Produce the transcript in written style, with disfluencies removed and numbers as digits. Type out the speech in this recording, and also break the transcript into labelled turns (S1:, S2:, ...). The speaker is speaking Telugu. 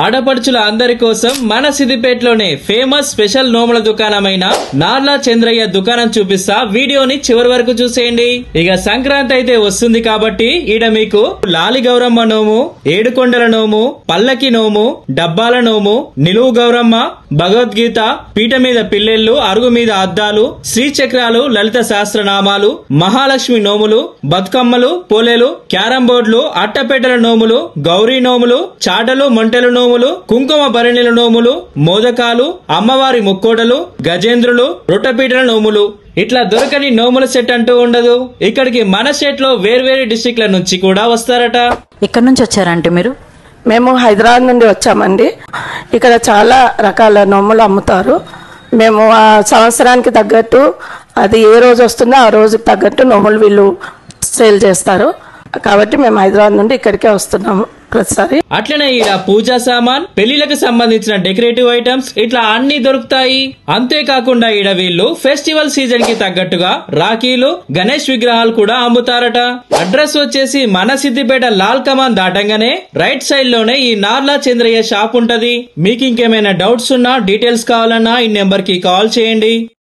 S1: ఆడపడుచుల అందరి కోసం మన సిద్దిపేటలోనే ఫేమస్ స్పెషల్ నోముల దుకాణమైన నార్లా చంద్రయ్య దుకాణం చూపిస్తా, వీడియోని చివరి వరకు చూసేయండి. ఇక సంక్రాంతి అయితే వస్తుంది కాబట్టి ఈడ మీకు లాలి గౌరమ్మ నోము, ఏడుకొండల నోము, పల్లకి నోము, డబ్బాల నోము, నిలువు గౌరమ్మ, భగవద్గీత, పీట మీద పిల్లెళ్ళు, అరుగు మీద అద్దాలు, శ్రీచక్రాలు, లలిత సహస్రనామాలు, మహాలక్ష్మి నోములు, బతుకమ్మలు, పోలేలు, క్యారం బోర్డులు, అట్టపెట్టెల నోములు, గౌరీ నోములు, చాటలు, మొంటెలు నోములు, కుంకుమ భరణిల నోములు, మోదకాలు, అమ్మవారి ముక్కోటలు, గజేంద్రులు, రొట్టపీటల నోములు, ఇట్లా దొరకని నోముల సెట్ అంటూ ఉండదు. ఇక్కడికి మన స్టేట్ లో వేర్వేరు డిస్ట్రిక్ట్ల నుంచి కూడా వస్తారట.
S2: ఇక్కడ నుంచి వచ్చారంటే మీరు?
S3: మేము హైదరాబాద్ నుండి వచ్చామండి. ఇక్కడ చాలా రకాల నోములు అమ్ముతారు. మేము ఆ సంవత్సరానికి తగ్గట్టు అది ఏ రోజు వస్తుందో ఆ రోజుకి తగ్గట్టు నోములు వీళ్ళు సేల్ చేస్తారు. కాబట్టి మేము హైదరాబాద్ నుండి ఇక్కడికే వస్తున్నాము ప్రతిసారి.
S1: అట్లనే ఈడ పూజా సామాన్, పెళ్లిలకు సంబంధించిన డెకరేటివ్ ఐటమ్స్ ఇట్లా అన్ని దొరుకుతాయి. అంతేకాకుండా ఈడ వీళ్ళు ఫెస్టివల్ సీజన్ కి తగ్గట్టుగా రాఖీలు, గణేష్ విగ్రహాలు కూడా అమ్ముతారట. అడ్రస్ వచ్చేసి మన సిద్దిపేట లాల్ కమాన్ దాటంగానే రైట్ సైడ్ లోనే ఈ నార్లా చంద్రయ్య షాప్ ఉంటది. మీకు ఇంకేమైనా డౌట్స్ ఉన్నా, డీటెయిల్స్ కావాలన్నా ఈ నెంబర్ కి కాల్ చేయండి.